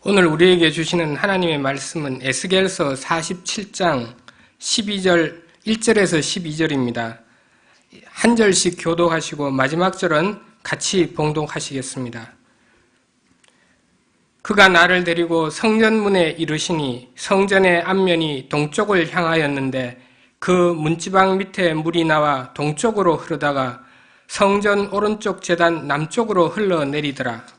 오늘 우리에게 주시는 하나님의 말씀은 에스겔서 47장 12절 1절에서 12절입니다. 한 절씩 교독하시고 마지막 절은 같이 봉독하시겠습니다. 그가 나를 데리고 성전문에 이르시니 성전의 앞면이 동쪽을 향하였는데 그 문지방 밑에 물이 나와 동쪽으로 흐르다가 성전 오른쪽 제단 남쪽으로 흘러내리더라.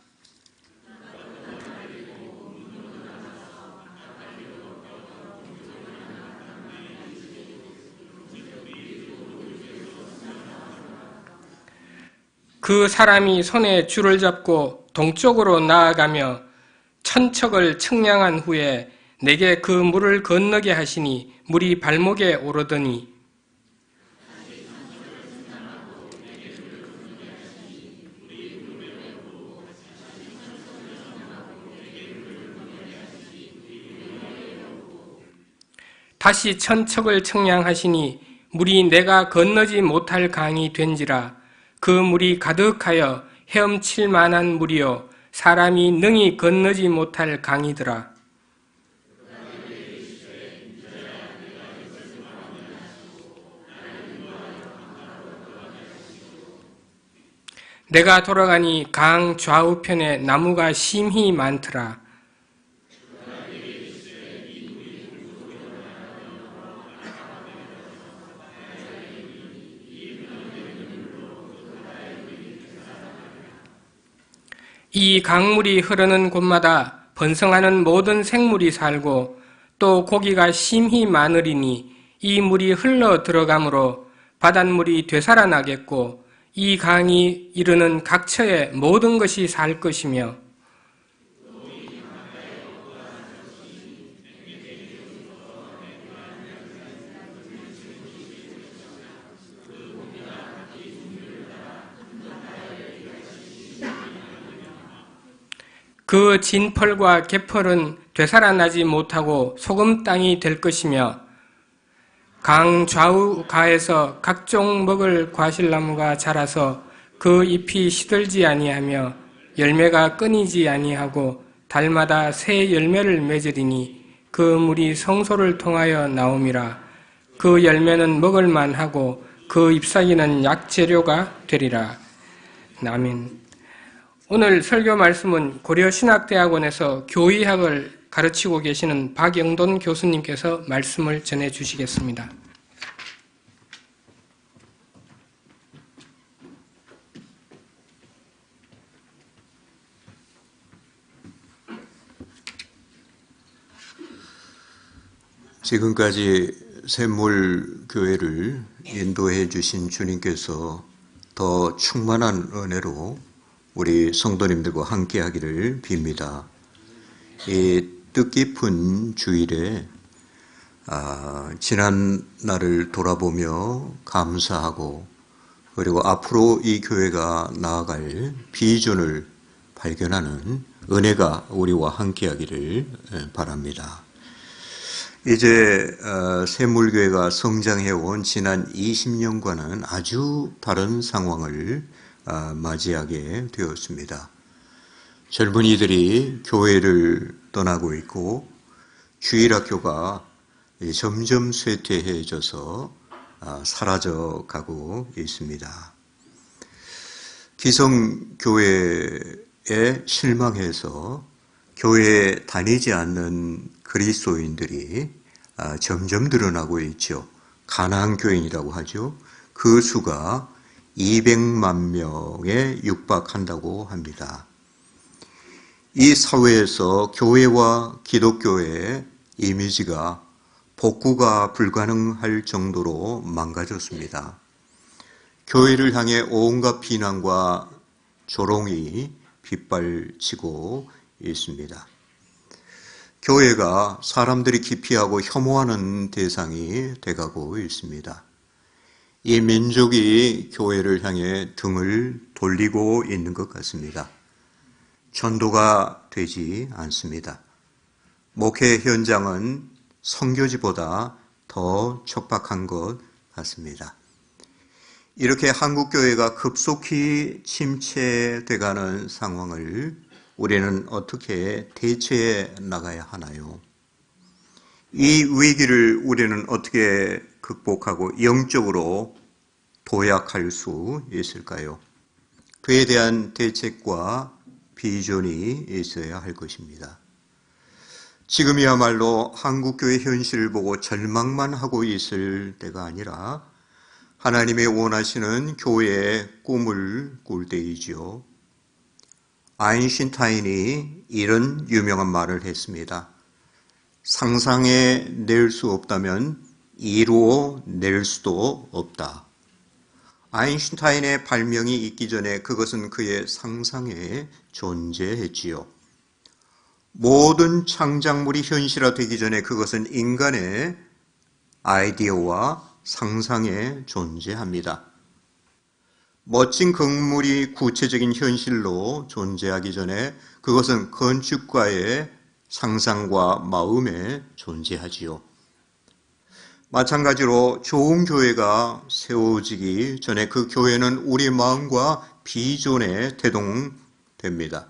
그 사람이 손에 줄을 잡고 동쪽으로 나아가며 천척을 측량한 후에 내게 그 물을 건너게 하시니 물이 발목에 오르더니 다시 천척을 측량하시니 물이 내가 건너지 못할 강이 된지라. 그 물이 가득하여 헤엄칠 만한 물이요 사람이 능히 건너지 못할 강이더라. 내가 돌아가니 강 좌우편에 나무가 심히 많더라. 이 강물이 흐르는 곳마다 번성하는 모든 생물이 살고 또 고기가 심히 많으리니 이 물이 흘러 들어가므로 바닷물이 되살아나겠고 이 강이 이르는 각처에 모든 것이 살 것이며 그 진펄과 개펄은 되살아나지 못하고 소금 땅이 될 것이며 강 좌우 가에서 각종 먹을 과실나무가 자라서 그 잎이 시들지 아니하며 열매가 끊이지 아니하고 달마다 새 열매를 맺으리니 그 물이 성소를 통하여 나옴이라. 그 열매는 먹을 만하고 그 잎사귀는 약재료가 되리라. 아멘. 오늘 설교 말씀은 고려신학대학원에서 교의학을 가르치고 계시는 박영돈 교수님께서 말씀을 전해 주시겠습니다. 지금까지 샘물교회를 인도해 주신 주님께서 더 충만한 은혜로 우리 성도님들과 함께 하기를 빕니다. 이 뜻깊은 주일에 지난 날을 돌아보며 감사하고 그리고 앞으로 이 교회가 나아갈 비전을 발견하는 은혜가 우리와 함께 하기를 바랍니다. 이제 샘물교회가 성장해온 지난 20년과는 아주 다른 상황을 맞이하게 되었습니다. 젊은이들이 교회를 떠나고 있고 주일학교가 점점 쇠퇴해져서 사라져가고 있습니다. 기성교회에 실망해서 교회에 다니지 않는 그리스도인들이 점점 늘어나고 있죠. 가나안교인이라고 하죠. 그 수가 200만 명에 육박한다고 합니다. 이 사회에서 교회와 기독교의 이미지가 복구가 불가능할 정도로 망가졌습니다. 교회를 향해 온갖 비난과 조롱이 빗발치고 있습니다. 교회가 사람들이 기피하고 혐오하는 대상이 돼가고 있습니다. 이 민족이 교회를 향해 등을 돌리고 있는 것 같습니다. 전도가 되지 않습니다. 목회 현장은 선교지보다 더 척박한 것 같습니다. 이렇게 한국교회가 급속히 침체돼가는 상황을 우리는 어떻게 대처해 나가야 하나요? 이 위기를 우리는 어떻게 극복하고 영적으로 도약할 수 있을까요? 그에 대한 대책과 비전이 있어야 할 것입니다. 지금이야말로 한국교회 현실을 보고 절망만 하고 있을 때가 아니라 하나님의 원하시는 교회의 꿈을 꿀 때이지요. 아인슈타인이 이런 유명한 말을 했습니다. 상상해 낼 수 없다면 이루어 낼 수도 없다. 아인슈타인의 발명이 있기 전에 그것은 그의 상상에 존재했지요. 모든 창작물이 현실화되기 전에 그것은 인간의 아이디어와 상상에 존재합니다. 멋진 건물이 구체적인 현실로 존재하기 전에 그것은 건축가의 상상과 마음에 존재하지요. 마찬가지로 좋은 교회가 세워지기 전에 그 교회는 우리 마음과 비전에 태동됩니다.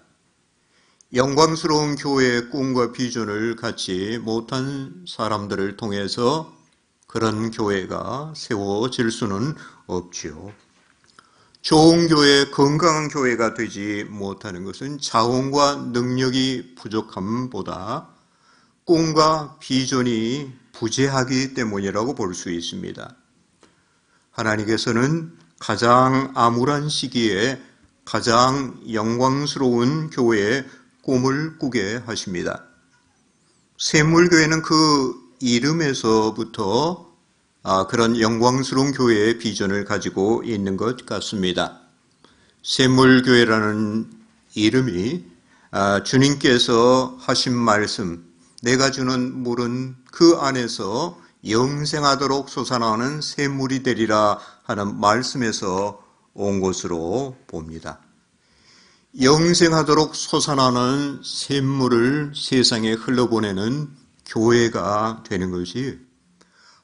영광스러운 교회의 꿈과 비전을 갖지 못한 사람들을 통해서 그런 교회가 세워질 수는 없지요. 좋은 교회, 건강한 교회가 되지 못하는 것은 자원과 능력이 부족함보다 꿈과 비전이 부재하기 때문이라고 볼 수 있습니다. 하나님께서는 가장 암울한 시기에 가장 영광스러운 교회의 꿈을 꾸게 하십니다. 샘물교회는 그 이름에서부터 그런 영광스러운 교회의 비전을 가지고 있는 것 같습니다. 샘물교회라는 이름이 주님께서 하신 말씀, 내가 주는 물은 그 안에서 영생하도록 솟아나는 샘물이 되리라 하는 말씀에서 온 것으로 봅니다. 영생하도록 솟아나는 샘물을 세상에 흘러보내는 교회가 되는 것이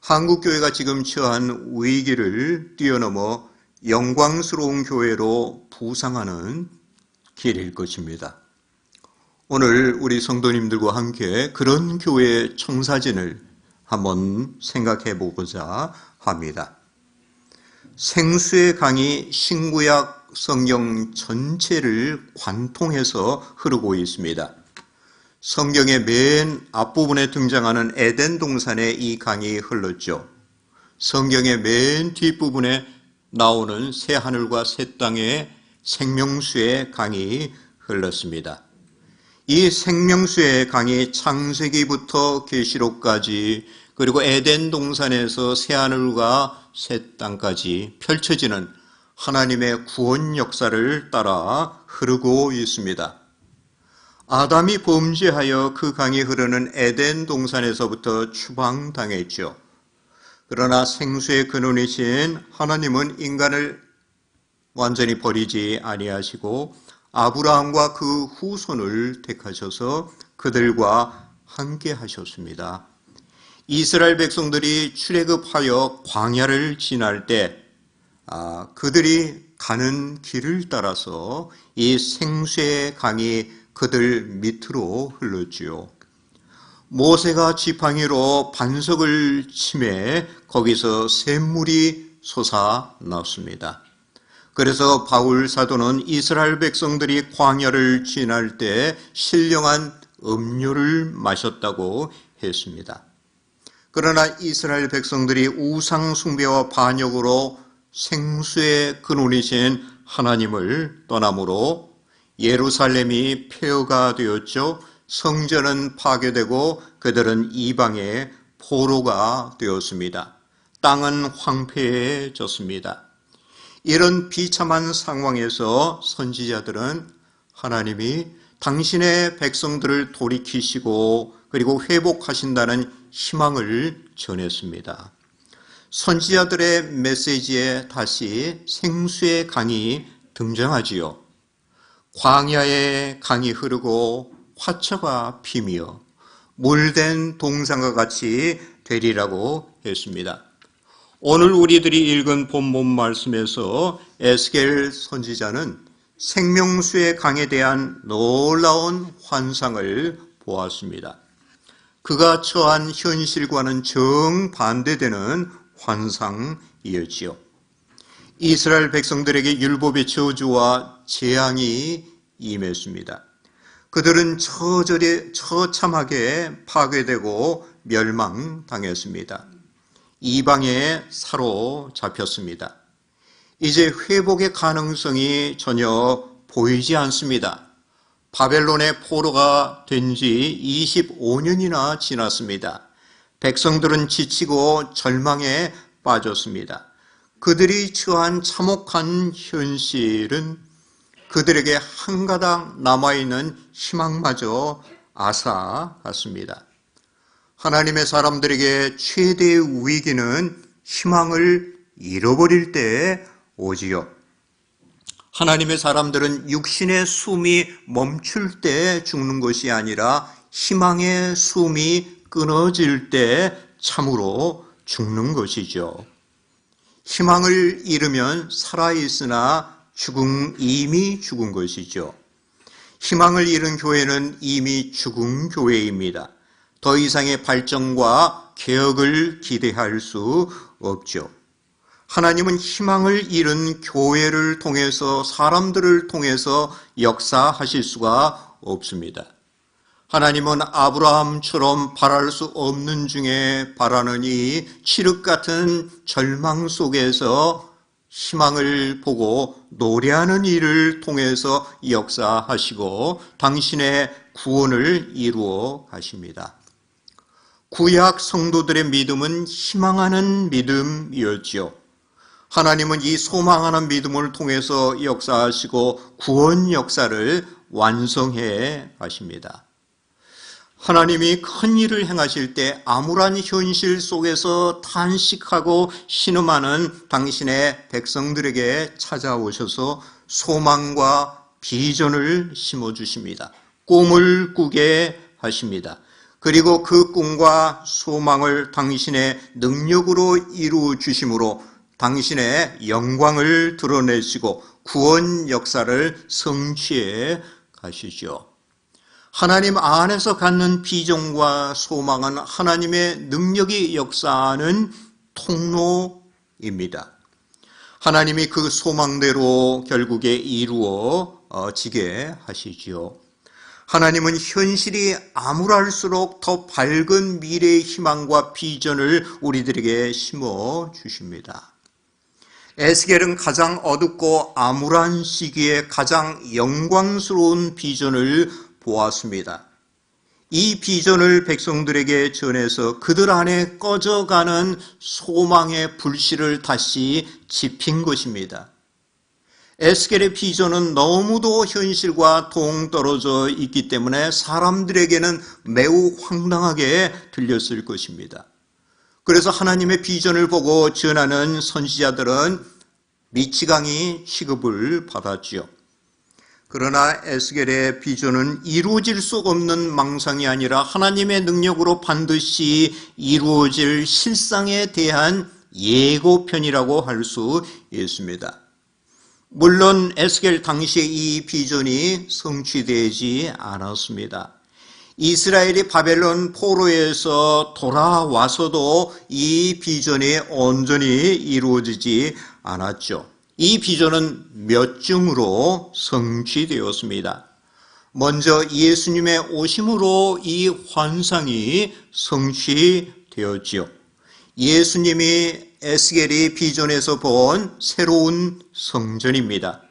한국교회가 지금 처한 위기를 뛰어넘어 영광스러운 교회로 부상하는 길일 것입니다. 오늘 우리 성도님들과 함께 그런 교회의 청사진을 한번 생각해 보고자 합니다. 생수의 강이 신구약 성경 전체를 관통해서 흐르고 있습니다. 성경의 맨 앞부분에 등장하는 에덴 동산에 이 강이 흘렀죠. 성경의 맨 뒷부분에 나오는 새 하늘과 새 땅에 생명수의 강이 흘렀습니다. 이 생명수의 강이 창세기부터 계시록까지 그리고 에덴 동산에서 새 하늘과 새 땅까지 펼쳐지는 하나님의 구원 역사를 따라 흐르고 있습니다. 아담이 범죄하여 그 강이 흐르는 에덴 동산에서부터 추방당했죠. 그러나 생수의 근원이신 하나님은 인간을 완전히 버리지 아니하시고 아브라함과 그 후손을 택하셔서 그들과 함께 하셨습니다. 이스라엘 백성들이 출애굽하여 광야를 지날 때 그들이 가는 길을 따라서 이 생수의 강이 그들 밑으로 흘렀지요. 모세가 지팡이로 반석을 치매 거기서 샘물이 솟아났습니다. 그래서 바울 사도는 이스라엘 백성들이 광야를 지날 때 신령한 음료를 마셨다고 했습니다. 그러나 이스라엘 백성들이 우상 숭배와 반역으로 생수의 근원이신 하나님을 떠남으로 예루살렘이 폐허가 되었죠. 성전은 파괴되고 그들은 이방의 포로가 되었습니다. 땅은 황폐해졌습니다. 이런 비참한 상황에서 선지자들은 하나님이 당신의 백성들을 돌이키시고 그리고 회복하신다는 희망을 전했습니다. 선지자들의 메시지에 다시 생수의 강이 등장하지요. 광야의 강이 흐르고 화초가 피며 물된 동산과 같이 되리라고 했습니다. 오늘 우리들이 읽은 본문 말씀에서 에스겔 선지자는 생명수의 강에 대한 놀라운 환상을 보았습니다. 그가 처한 현실과는 정반대되는 환상이었지요. 이스라엘 백성들에게 율법의 저주와 재앙이 임했습니다. 그들은 처참하게 파괴되고 멸망당했습니다. 이방에 사로잡혔습니다. 이제 회복의 가능성이 전혀 보이지 않습니다. 바벨론의 포로가 된 지 25년이나 지났습니다. 백성들은 지치고 절망에 빠졌습니다. 그들이 처한 참혹한 현실은 그들에게 한가닥 남아있는 희망마저 앗아갔습니다. 하나님의 사람들에게 최대의 위기는 희망을 잃어버릴 때 오지요. 하나님의 사람들은 육신의 숨이 멈출 때 죽는 것이 아니라 희망의 숨이 끊어질 때 참으로 죽는 것이죠. 희망을 잃으면 살아있으나 이미 죽은 것이죠. 희망을 잃은 교회는 이미 죽은 교회입니다. 더 이상의 발전과 개혁을 기대할 수 없죠. 하나님은 희망을 잃은 교회를 통해서, 사람들을 통해서 역사하실 수가 없습니다. 하나님은 아브라함처럼 바랄 수 없는 중에 바라는 이 칠흑 같은 절망 속에서 희망을 보고 노래하는 일을 통해서 역사하시고 당신의 구원을 이루어 가십니다. 구약 성도들의 믿음은 희망하는 믿음이었지요. 하나님은 이 소망하는 믿음을 통해서 역사하시고 구원 역사를 완성해 가십니다. 하나님이 큰 일을 행하실 때 암울한 현실 속에서 탄식하고 신음하는 당신의 백성들에게 찾아오셔서 소망과 비전을 심어주십니다. 꿈을 꾸게 하십니다. 그리고 그 꿈과 소망을 당신의 능력으로 이루어 주심으로 당신의 영광을 드러내시고 구원 역사를 성취해 가시죠. 하나님 안에서 갖는 비전과 소망은 하나님의 능력이 역사하는 통로입니다. 하나님이 그 소망대로 결국에 이루어지게 하시지요. 하나님은 현실이 암울할수록 더 밝은 미래의 희망과 비전을 우리들에게 심어주십니다. 에스겔은 가장 어둡고 암울한 시기에 가장 영광스러운 비전을 보았습니다. 이 비전을 백성들에게 전해서 그들 안에 꺼져가는 소망의 불씨를 다시 지핀 것입니다. 에스겔의 비전은 너무도 현실과 동떨어져 있기 때문에 사람들에게는 매우 황당하게 들렸을 것입니다. 그래서 하나님의 비전을 보고 전하는 선지자들은 미치광이 취급을 받았지요. 그러나 에스겔의 비전은 이루어질 수 없는 망상이 아니라 하나님의 능력으로 반드시 이루어질 실상에 대한 예고편이라고 할 수 있습니다. 물론 에스겔 당시에 이 비전이 성취되지 않았습니다. 이스라엘이 바벨론 포로에서 돌아와서도 이 비전이 온전히 이루어지지 않았죠. 이 비전은 몇 줌으로 성취되었습니다. 먼저 예수님의 오심으로 이 환상이 성취되었지요. 예수님이 에스겔이 비전에서 본 새로운 성전입니다.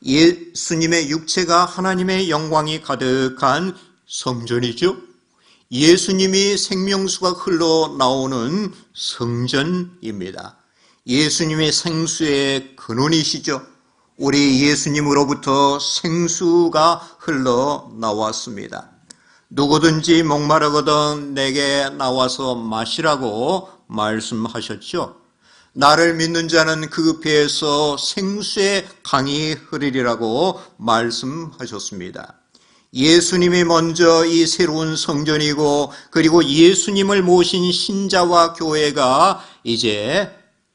예수님의 육체가 하나님의 영광이 가득한 성전이죠. 예수님이 생명수가 흘러나오는 성전입니다. 예수님의 생수의 근원이시죠. 우리 예수님으로부터 생수가 흘러나왔습니다. 누구든지 목마르거든 내게 나와서 마시라고 말씀하셨죠. 나를 믿는 자는 그 배에서 생수의 강이 흐르리라고 말씀하셨습니다. 예수님이 먼저 이 새로운 성전이고 그리고 예수님을 모신 신자와 교회가 이제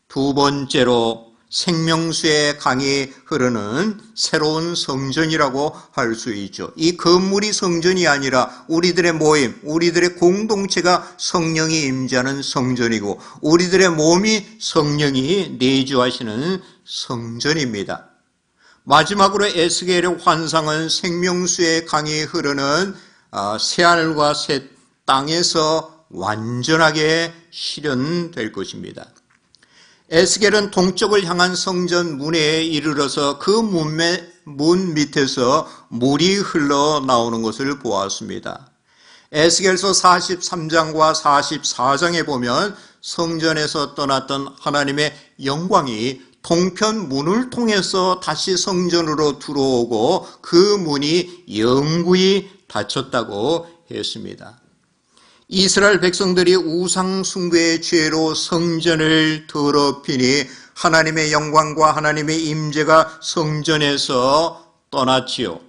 두 번째로 생명수의 강이 흐르는 새로운 성전이라고 할 수 있죠. 이 건물이 성전이 아니라 우리들의 모임, 우리들의 공동체가 성령이 임재하는 성전이고 우리들의 몸이 성령이 내주하시는 성전입니다. 마지막으로 에스겔의 환상은 생명수의 강이 흐르는 새하늘과 새 땅에서 완전하게 실현될 것입니다. 에스겔은 동쪽을 향한 성전 문에 이르러서 그 문 밑에서 물이 흘러나오는 것을 보았습니다. 에스겔서 43장과 44장에 보면 성전에서 떠났던 하나님의 영광이 동편 문을 통해서 다시 성전으로 들어오고 그 문이 영구히 닫혔다고 했습니다. 이스라엘 백성들이 우상 숭배의 죄로 성전을 더럽히니 하나님의 영광과 하나님의 임재가 성전에서 떠났지요.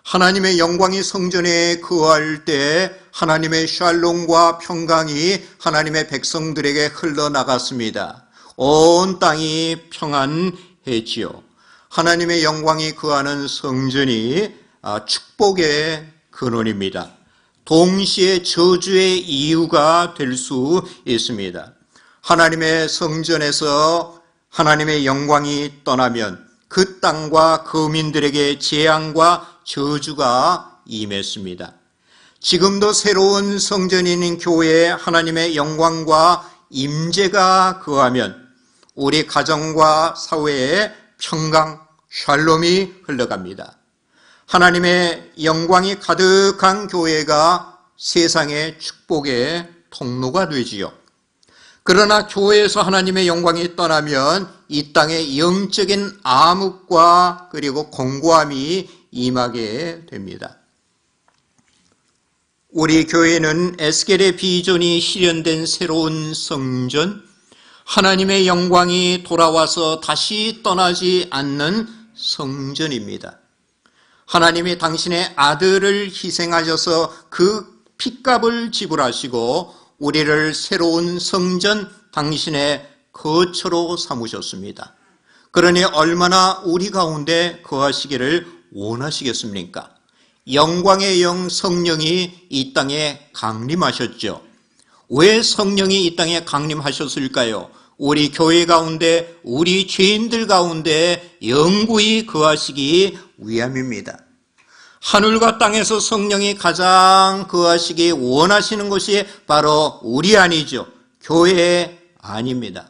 하나님의 영광이 성전에 거할 때 하나님의 샬롬과 평강이 하나님의 백성들에게 흘러나갔습니다. 온 땅이 평안했지요. 하나님의 영광이 거하는 성전이 축복의 근원입니다. 동시에 저주의 이유가 될 수 있습니다. 하나님의 성전에서 하나님의 영광이 떠나면 그 땅과 거민들에게 재앙과 저주가 임했습니다. 지금도 새로운 성전인 교회에 하나님의 영광과 임재가 거하면 우리 가정과 사회에 평강, 샬롬이 흘러갑니다. 하나님의 영광이 가득한 교회가 세상의 축복의 통로가 되지요. 그러나 교회에서 하나님의 영광이 떠나면 이 땅에 영적인 암흑과 그리고 공고함이 임하게 됩니다. 우리 교회는 에스겔의 비전이 실현된 새로운 성전, 하나님의 영광이 돌아와서 다시 떠나지 않는 성전입니다. 하나님이 당신의 아들을 희생하셔서 그 핏값을 지불하시고 우리를 새로운 성전, 당신의 거처로 삼으셨습니다. 그러니 얼마나 우리 가운데 거하시기를 원하시겠습니까? 영광의 영 성령이 이 땅에 강림하셨죠. 왜 성령이 이 땅에 강림하셨을까요? 우리 교회 가운데, 우리 죄인들 가운데 영구히 거하시기 위함입니다. 하늘과 땅에서 성령이 가장 거하시기 원하시는 것이 바로 우리 안이죠. 교회 안입니다.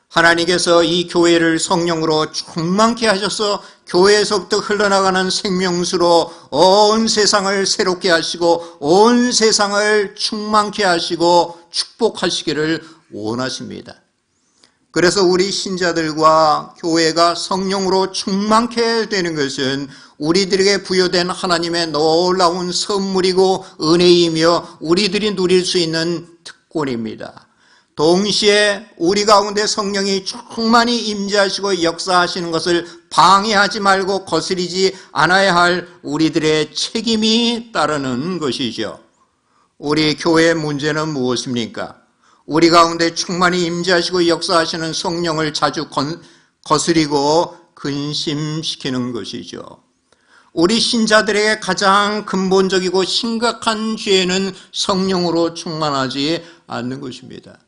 하나님께서 이 교회를 성령으로 충만케 하셔서 교회에서부터 흘러나가는 생명수로 온 세상을 새롭게 하시고 온 세상을 충만케 하시고 축복하시기를 원하십니다. 그래서 우리 신자들과 교회가 성령으로 충만케 되는 것은 우리들에게 부여된 하나님의 놀라운 선물이고 은혜이며 우리들이 누릴 수 있는 특권입니다. 동시에 우리 가운데 성령이 충만히 임재하시고 역사하시는 것을 방해하지 말고 거스리지 않아야 할 우리들의 책임이 따르는 것이죠. 우리 교회의 문제는 무엇입니까? 우리 가운데 충만히 임재하시고 역사하시는 성령을 자주 거스리고 근심시키는 것이죠. 우리 신자들에게 가장 근본적이고 심각한 죄는 성령으로 충만하지 않는 것입니다.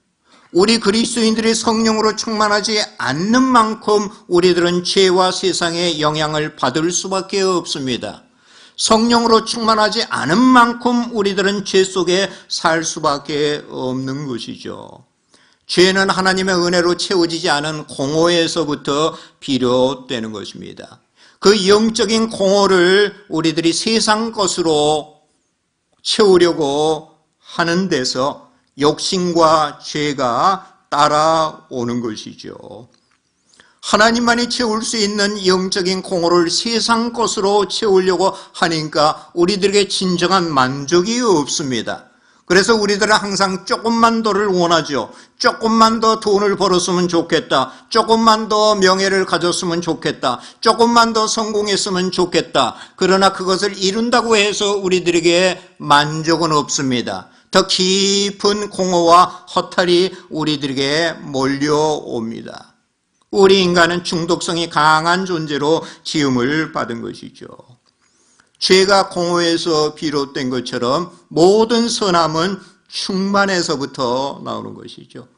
우리 그리스도인들이 성령으로 충만하지 않는 만큼 우리들은 죄와 세상의 영향을 받을 수밖에 없습니다. 성령으로 충만하지 않은 만큼 우리들은 죄 속에 살 수밖에 없는 것이죠. 죄는 하나님의 은혜로 채워지지 않은 공허에서부터 비롯되는 것입니다. 그 영적인 공허를 우리들이 세상 것으로 채우려고 하는 데서 욕심과 죄가 따라오는 것이죠. 하나님만이 채울 수 있는 영적인 공허를 세상 것으로 채우려고 하니까 우리들에게 진정한 만족이 없습니다. 그래서 우리들은 항상 조금만 더를 원하죠. 조금만 더 돈을 벌었으면 좋겠다. 조금만 더 명예를 가졌으면 좋겠다. 조금만 더 성공했으면 좋겠다. 그러나 그것을 이룬다고 해서 우리들에게 만족은 없습니다. 더 깊은 공허와 허탈이 우리들에게 몰려옵니다. 우리 인간은 중독성이 강한 존재로 지음을 받은 것이죠. 죄가 공허에서 비롯된 것처럼 모든 선함은 충만에서부터 나오는 것이죠.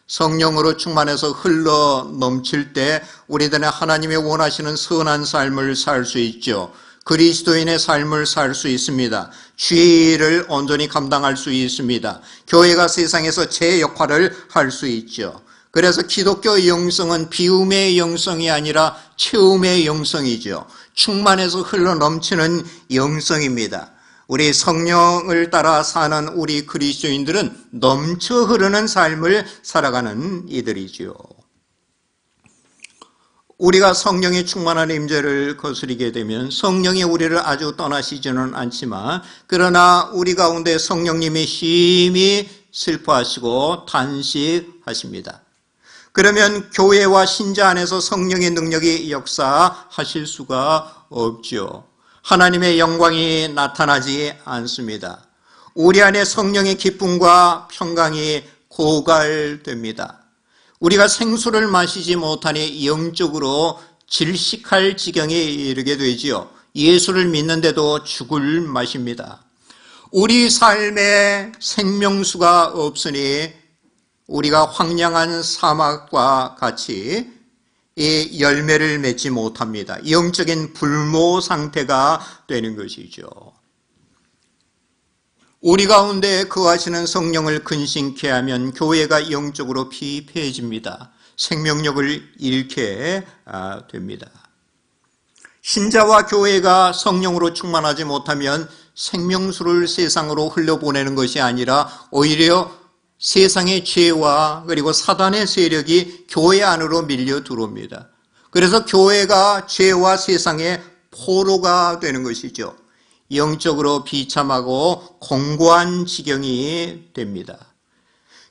성령으로 충만해서 흘러 넘칠 때 우리들은 하나님의 원하시는 선한 삶을 살 수 있죠. 그리스도인의 삶을 살 수 있습니다. 죄를 온전히 감당할 수 있습니다. 교회가 세상에서 제 역할을 할 수 있죠. 그래서 기독교 영성은 비움의 영성이 아니라 체험의 영성이죠. 충만해서 흘러 넘치는 영성입니다. 우리 성령을 따라 사는 우리 그리스도인들은 넘쳐 흐르는 삶을 살아가는 이들이지요. 우리가 성령의 충만한 임재를 거스리게 되면 성령이 우리를 아주 떠나시지는 않지만, 그러나 우리 가운데 성령님이 심히 슬퍼하시고 탄식하십니다. 그러면 교회와 신자 안에서 성령의 능력이 역사하실 수가 없죠. 하나님의 영광이 나타나지 않습니다. 우리 안에 성령의 기쁨과 평강이 고갈됩니다. 우리가 생수를 마시지 못하니 영적으로 질식할 지경에 이르게 되지요. 예수를 믿는데도 죽을 맛입니다. 우리 삶에 생명수가 없으니 우리가 황량한 사막과 같이 이 열매를 맺지 못합니다. 영적인 불모 상태가 되는 것이죠. 우리 가운데 거하시는 성령을 근심케 하면 교회가 영적으로 피폐해집니다. 생명력을 잃게 됩니다. 신자와 교회가 성령으로 충만하지 못하면 생명수를 세상으로 흘려보내는 것이 아니라 오히려 세상의 죄와 그리고 사단의 세력이 교회 안으로 밀려 들어옵니다. 그래서 교회가 죄와 세상의 포로가 되는 것이죠. 영적으로 비참하고 공고한 지경이 됩니다.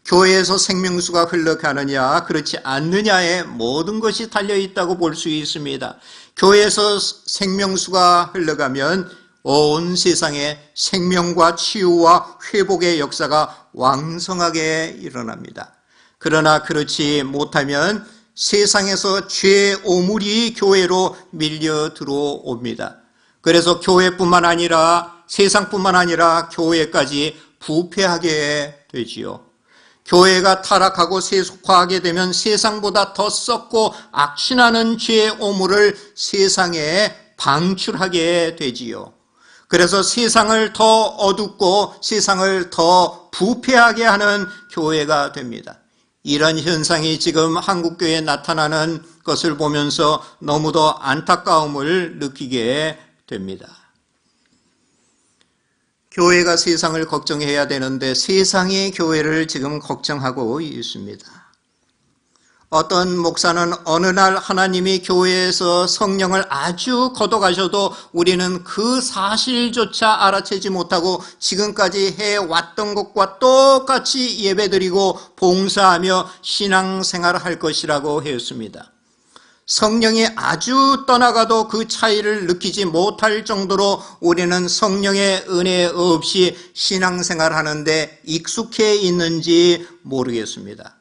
교회에서 생명수가 흘러가느냐 그렇지 않느냐에 모든 것이 달려있다고 볼 수 있습니다. 교회에서 생명수가 흘러가면 온 세상에 생명과 치유와 회복의 역사가 왕성하게 일어납니다. 그러나 그렇지 못하면 세상에서 죄 오물이 교회로 밀려 들어옵니다. 그래서 교회뿐만 아니라 세상뿐만 아니라 교회까지 부패하게 되지요. 교회가 타락하고 세속화하게 되면 세상보다 더 썩고 악취나는 죄 오물을 세상에 방출하게 되지요. 그래서 세상을 더 어둡고 세상을 더 부패하게 하는 교회가 됩니다. 이런 현상이 지금 한국교회에 나타나는 것을 보면서 너무도 안타까움을 느끼게 됩니다. 교회가 세상을 걱정해야 되는데 세상이 교회를 지금 걱정하고 있습니다. 어떤 목사는 어느 날 하나님이 교회에서 성령을 아주 걷어가셔도 우리는 그 사실조차 알아채지 못하고 지금까지 해왔던 것과 똑같이 예배드리고 봉사하며 신앙생활을 할 것이라고 했습니다. 성령이 아주 떠나가도 그 차이를 느끼지 못할 정도로 우리는 성령의 은혜 없이 신앙생활 하는데 익숙해 있는지 모르겠습니다.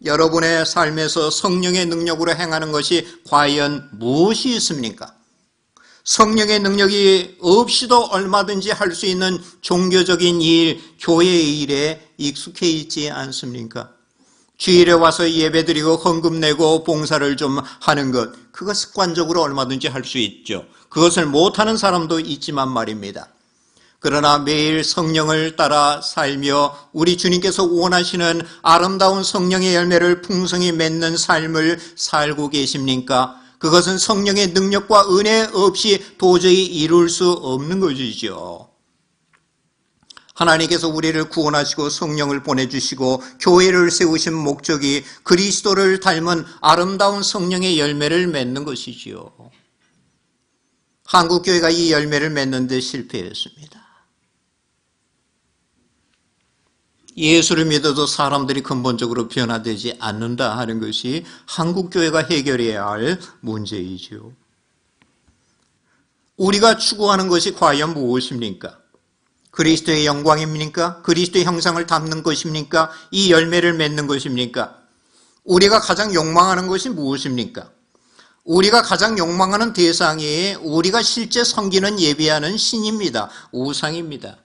여러분의 삶에서 성령의 능력으로 행하는 것이 과연 무엇이 있습니까? 성령의 능력이 없이도 얼마든지 할 수 있는 종교적인 일, 교회의 일에 익숙해 있지 않습니까? 주일에 와서 예배드리고 헌금 내고 봉사를 좀 하는 것, 그거 습관적으로 얼마든지 할 수 있죠. 그것을 못하는 사람도 있지만 말입니다. 그러나 매일 성령을 따라 살며 우리 주님께서 원하시는 아름다운 성령의 열매를 풍성히 맺는 삶을 살고 계십니까? 그것은 성령의 능력과 은혜 없이 도저히 이룰 수 없는 것이죠. 하나님께서 우리를 구원하시고 성령을 보내주시고 교회를 세우신 목적이 그리스도를 닮은 아름다운 성령의 열매를 맺는 것이지요. 한국교회가 이 열매를 맺는 데 실패했습니다. 예수를 믿어도 사람들이 근본적으로 변화되지 않는다 하는 것이 한국교회가 해결해야 할 문제이지요. 우리가 추구하는 것이 과연 무엇입니까? 그리스도의 영광입니까? 그리스도의 형상을 담는 것입니까? 이 열매를 맺는 것입니까? 우리가 가장 욕망하는 것이 무엇입니까? 우리가 가장 욕망하는 대상이 우리가 실제 섬기는 예배하는 신입니다. 우상입니다.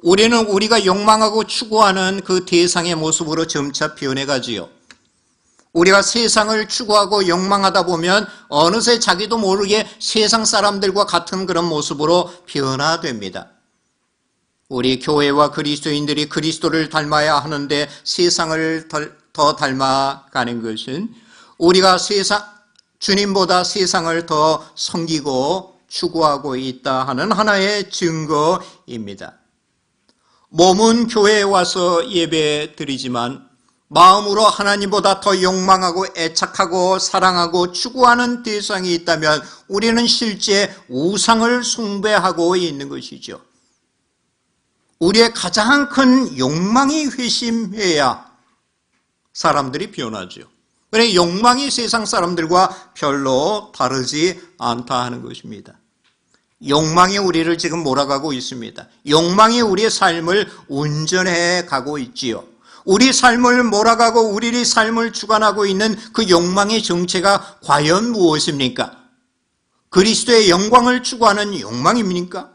우리는 우리가 욕망하고 추구하는 그 대상의 모습으로 점차 변해가지요. 우리가 세상을 추구하고 욕망하다 보면 어느새 자기도 모르게 세상 사람들과 같은 그런 모습으로 변화됩니다. 우리 교회와 그리스도인들이 그리스도를 닮아야 하는데 세상을 더 닮아가는 것은 우리가 주님보다 세상을 더 섬기고 추구하고 있다 하는 하나의 증거입니다. 몸은 교회에 와서 예배 드리지만 마음으로 하나님보다 더 욕망하고 애착하고 사랑하고 추구하는 대상이 있다면 우리는 실제 우상을 숭배하고 있는 것이죠. 우리의 가장 큰 욕망이 회심해야 사람들이 변하죠. 그래 욕망이 세상 사람들과 별로 다르지 않다 하는 것입니다. 욕망이 우리를 지금 몰아가고 있습니다. 욕망이 우리의 삶을 운전해 가고 있지요. 우리 삶을 몰아가고 우리의 삶을 주관하고 있는 그 욕망의 정체가 과연 무엇입니까? 그리스도의 영광을 추구하는 욕망입니까?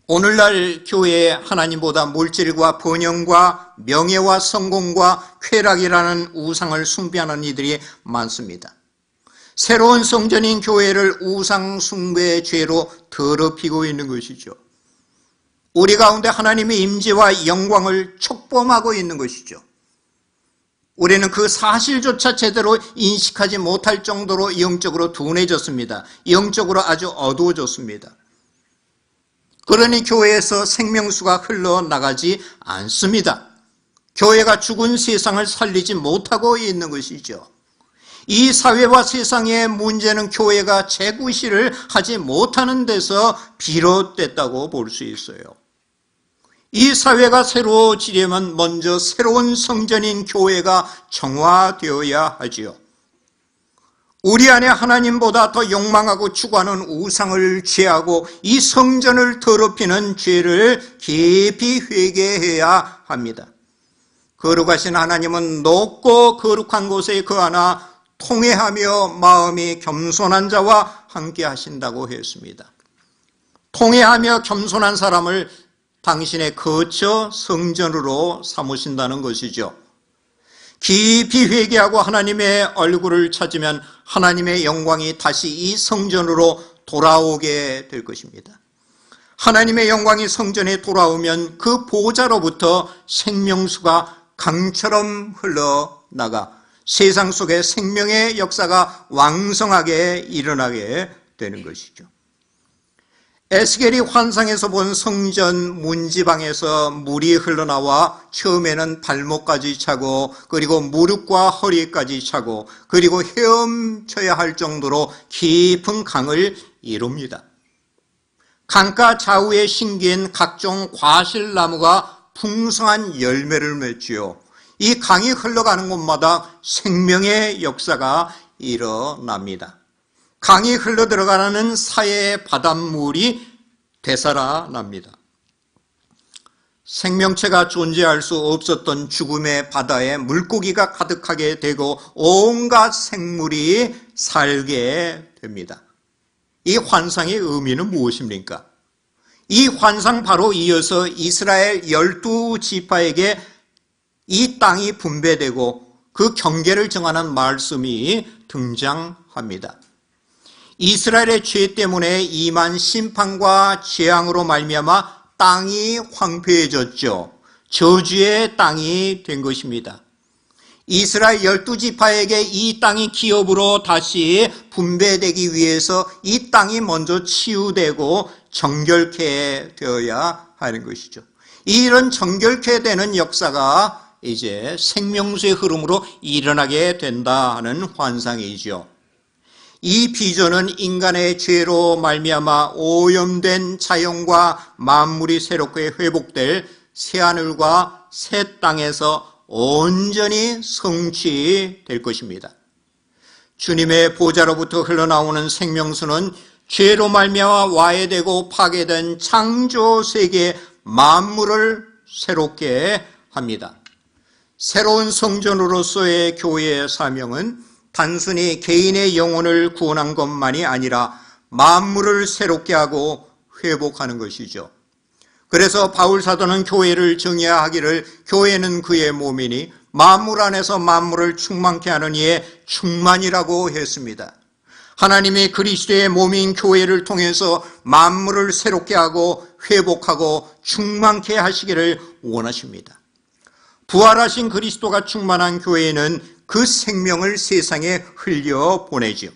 오늘날 교회에 하나님보다 물질과 번영과 명예와 성공과 쾌락이라는 우상을 숭배하는 이들이 많습니다. 새로운 성전인 교회를 우상 숭배의 죄로 더럽히고 있는 것이죠. 우리 가운데 하나님의 임재와 영광을 촉범하고 있는 것이죠. 우리는 그 사실조차 제대로 인식하지 못할 정도로 영적으로 둔해졌습니다. 영적으로 아주 어두워졌습니다. 그러니 교회에서 생명수가 흘러나가지 않습니다. 교회가 죽은 세상을 살리지 못하고 있는 것이죠. 이 사회와 세상의 문제는 교회가 재구실을 하지 못하는 데서 비롯됐다고 볼 수 있어요. 이 사회가 새로워지려면 먼저 새로운 성전인 교회가 정화되어야 하지요. 우리 안에 하나님보다 더 욕망하고 추구하는 우상을 제하고 이 성전을 더럽히는 죄를 깊이 회개해야 합니다. 거룩하신 하나님은 높고 거룩한 곳에 거하나 통회하며 마음이 겸손한 자와 함께 하신다고 했습니다. 통회하며 겸손한 사람을 당신의 거처 성전으로 삼으신다는 것이죠. 깊이 회개하고 하나님의 얼굴을 찾으면 하나님의 영광이 다시 이 성전으로 돌아오게 될 것입니다. 하나님의 영광이 성전에 돌아오면 그 보좌로부터 생명수가 강처럼 흘러나가 세상 속에 생명의 역사가 왕성하게 일어나게 되는 것이죠. 에스겔이 환상에서 본 성전 문지방에서 물이 흘러나와 처음에는 발목까지 차고 그리고 무릎과 허리까지 차고 그리고 헤엄쳐야 할 정도로 깊은 강을 이룹니다. 강가 좌우에 심긴 각종 과실나무가 풍성한 열매를 맺지요. 이 강이 흘러가는 곳마다 생명의 역사가 일어납니다. 강이 흘러들어가는 사이의 바닷물이 되살아납니다. 생명체가 존재할 수 없었던 죽음의 바다에 물고기가 가득하게 되고 온갖 생물이 살게 됩니다. 이 환상의 의미는 무엇입니까? 이 환상 바로 이어서 이스라엘 12지파에게 이 땅이 분배되고 그 경계를 정하는 말씀이 등장합니다. 이스라엘의 죄 때문에 임한 심판과 재앙으로 말미암아 땅이 황폐해졌죠. 저주의 땅이 된 것입니다. 이스라엘 12지파에게 이 땅이 기업으로 다시 분배되기 위해서 이 땅이 먼저 치유되고 정결케 되어야 하는 것이죠. 이런 정결케 되는 역사가 이제 생명수의 흐름으로 일어나게 된다는 환상이죠. 이 비전은 인간의 죄로 말미암아 오염된 자연과 만물이 새롭게 회복될 새하늘과 새 땅에서 온전히 성취될 것입니다. 주님의 보좌로부터 흘러나오는 생명수는 죄로 말미암아 와해되고 파괴된 창조 세계 만물을 새롭게 합니다. 새로운 성전으로서의 교회의 사명은 단순히 개인의 영혼을 구원한 것만이 아니라 만물을 새롭게 하고 회복하는 것이죠. 그래서 바울 사도는 교회를 정의하기를 교회는 그의 몸이니 만물 안에서 만물을 충만케 하는 이의 충만이라고 했습니다. 하나님이 그리스도의 몸인 교회를 통해서 만물을 새롭게 하고 회복하고 충만케 하시기를 원하십니다. 부활하신 그리스도가 충만한 교회는 그 생명을 세상에 흘려보내지요.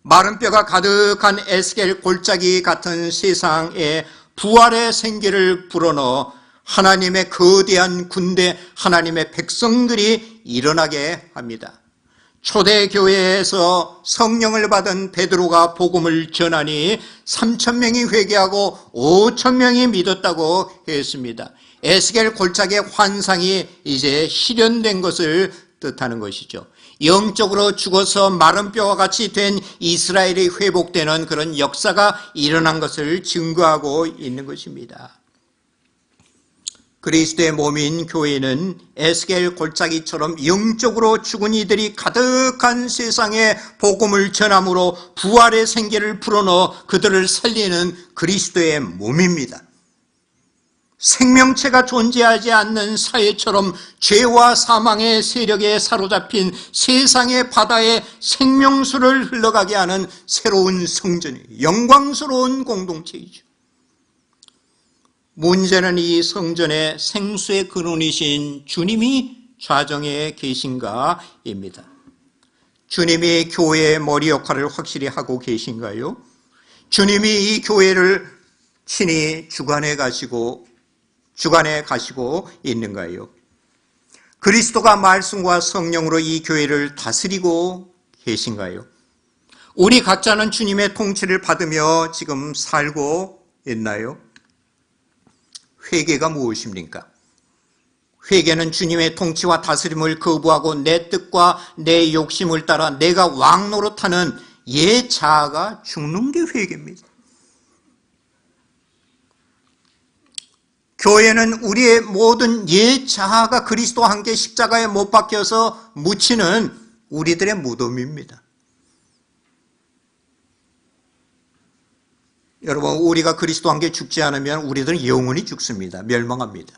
마른 뼈가 가득한 에스겔 골짜기 같은 세상에 부활의 생기를 불어넣어 하나님의 거대한 군대, 하나님의 백성들이 일어나게 합니다. 초대교회에서 성령을 받은 베드로가 복음을 전하니 3,000명이 회개하고 5,000명이 믿었다고 했습니다. 에스겔 골짜기의 환상이 이제 실현된 것을 뜻하는 것이죠. 영적으로 죽어서 마른 뼈와 같이 된 이스라엘이 회복되는 그런 역사가 일어난 것을 증거하고 있는 것입니다. 그리스도의 몸인 교회는 에스겔 골짜기처럼 영적으로 죽은 이들이 가득한 세상에 복음을 전함으로 부활의 생기를 불어넣어 그들을 살리는 그리스도의 몸입니다. 생명체가 존재하지 않는 사회처럼 죄와 사망의 세력에 사로잡힌 세상의 바다에 생명수를 흘러가게 하는 새로운 성전이에요. 영광스러운 공동체이죠. 문제는 이 성전의 생수의 근원이신 주님이 좌정에 계신가입니다. 주님이 교회의 머리 역할을 확실히 하고 계신가요? 주님이 이 교회를 친히 주관해 가시고 있는가요? 그리스도가 말씀과 성령으로 이 교회를 다스리고 계신가요? 우리 각자는 주님의 통치를 받으며 지금 살고 있나요? 회개가 무엇입니까? 회개는 주님의 통치와 다스림을 거부하고 내 뜻과 내 욕심을 따라 내가 왕노릇하는 옛 자아가 죽는 게 회개입니다. 교회는 우리의 모든 옛 자아가 그리스도와 함께 십자가에 못 박혀서 묻히는 우리들의 무덤입니다. 여러분, 우리가 그리스도와 함께 죽지 않으면 우리들은 영원히 죽습니다. 멸망합니다.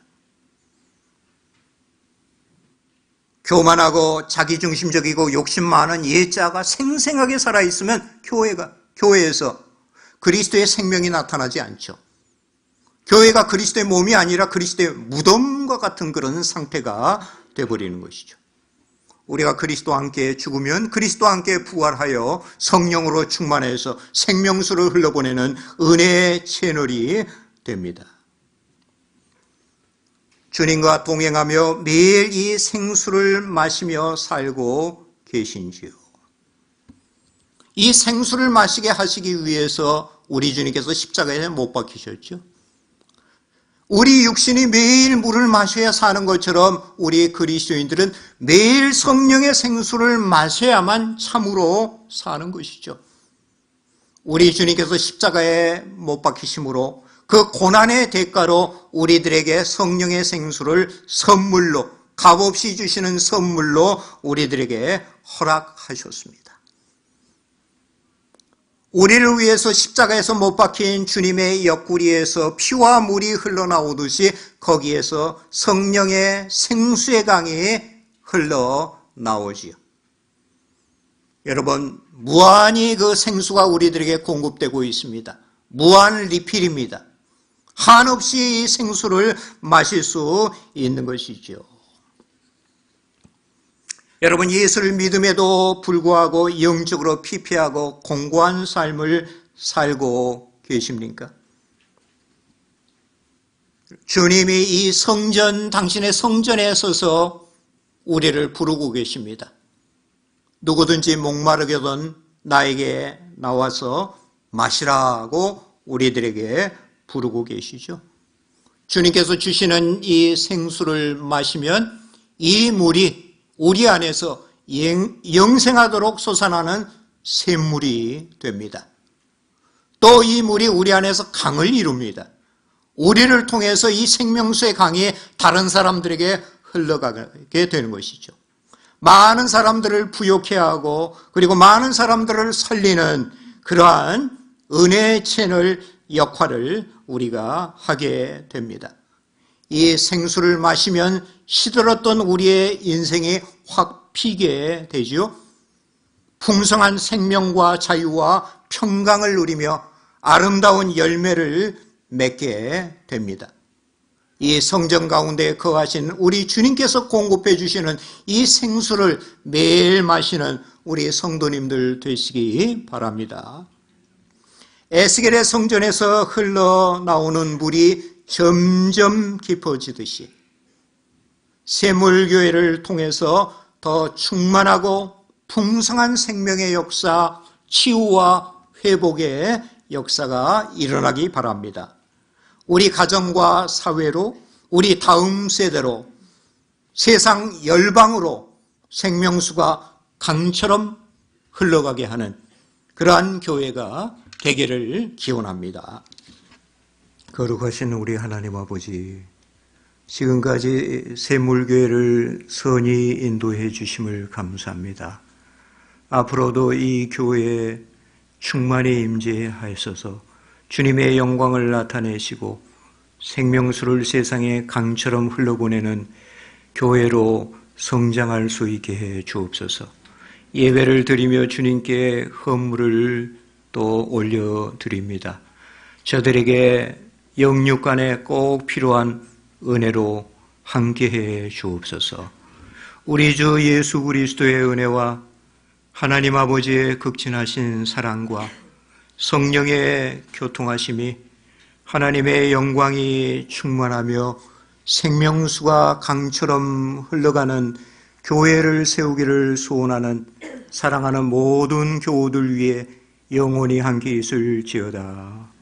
교만하고 자기중심적이고 욕심 많은 옛 자아가 생생하게 살아있으면 교회에서 그리스도의 생명이 나타나지 않죠. 교회가 그리스도의 몸이 아니라 그리스도의 무덤과 같은 그런 상태가 되어버리는 것이죠. 우리가 그리스도와 함께 죽으면 그리스도와 함께 부활하여 성령으로 충만해서 생명수를 흘러보내는 은혜의 채널이 됩니다. 주님과 동행하며 매일 이 생수를 마시며 살고 계신지요? 이 생수를 마시게 하시기 위해서 우리 주님께서 십자가에 못 박히셨죠. 우리 육신이 매일 물을 마셔야 사는 것처럼 우리 그리스도인들은 매일 성령의 생수를 마셔야만 참으로 사는 것이죠. 우리 주님께서 십자가에 못 박히심으로 그 고난의 대가로 우리들에게 성령의 생수를 선물로, 값없이 주시는 선물로 우리들에게 허락하셨습니다. 우리를 위해서 십자가에서 못 박힌 주님의 옆구리에서 피와 물이 흘러나오듯이 거기에서 성령의 생수의 강이 흘러나오지요. 여러분, 무한히 그 생수가 우리들에게 공급되고 있습니다. 무한 리필입니다. 한없이 이 생수를 마실 수 있는 것이죠. 여러분, 예수를 믿음에도 불구하고 영적으로 피폐하고 공고한 삶을 살고 계십니까? 주님이 이 성전, 당신의 성전에 서서 우리를 부르고 계십니다. 누구든지 목마르거든 나에게 나와서 마시라고 우리들에게 부르고 계시죠. 주님께서 주시는 이 생수를 마시면 이 물이 우리 안에서 영생하도록 솟아나는 샘물이 됩니다. 또 이 물이 우리 안에서 강을 이룹니다. 우리를 통해서 이 생명수의 강이 다른 사람들에게 흘러가게 되는 것이죠. 많은 사람들을 부욕해 하고 그리고 많은 사람들을 살리는 그러한 은혜의 채널 역할을 우리가 하게 됩니다. 이 생수를 마시면 시들었던 우리의 인생이 확 피게 되죠. 풍성한 생명과 자유와 평강을 누리며 아름다운 열매를 맺게 됩니다. 이 성전 가운데 거하신 우리 주님께서 공급해 주시는 이 생수를 매일 마시는 우리 성도님들 되시기 바랍니다. 에스겔의 성전에서 흘러나오는 물이 점점 깊어지듯이 샘물교회를 통해서 더 충만하고 풍성한 생명의 역사, 치유와 회복의 역사가 일어나기 바랍니다. 우리 가정과 사회로, 우리 다음 세대로, 세상 열방으로 생명수가 강처럼 흘러가게 하는 그러한 교회가 되기를 기원합니다. 거룩하신 우리 하나님 아버지, 지금까지 샘물교회를 선히 인도해 주심을 감사합니다. 앞으로도 이 교회에 충만히 임재하여서 주님의 영광을 나타내시고 생명수를 세상에 강처럼 흘러보내는 교회로 성장할 수 있게 해 주옵소서. 예배를 드리며 주님께 헌물을 또 올려드립니다. 저들에게 영육간에 꼭 필요한 은혜로 함께해 주옵소서. 우리 주 예수 그리스도의 은혜와 하나님 아버지의 극진하신 사랑과 성령의 교통하심이 하나님의 영광이 충만하며 생명수가 강처럼 흘러가는 교회를 세우기를 소원하는 사랑하는 모든 교우들 위해 영원히 함께 있을지어다.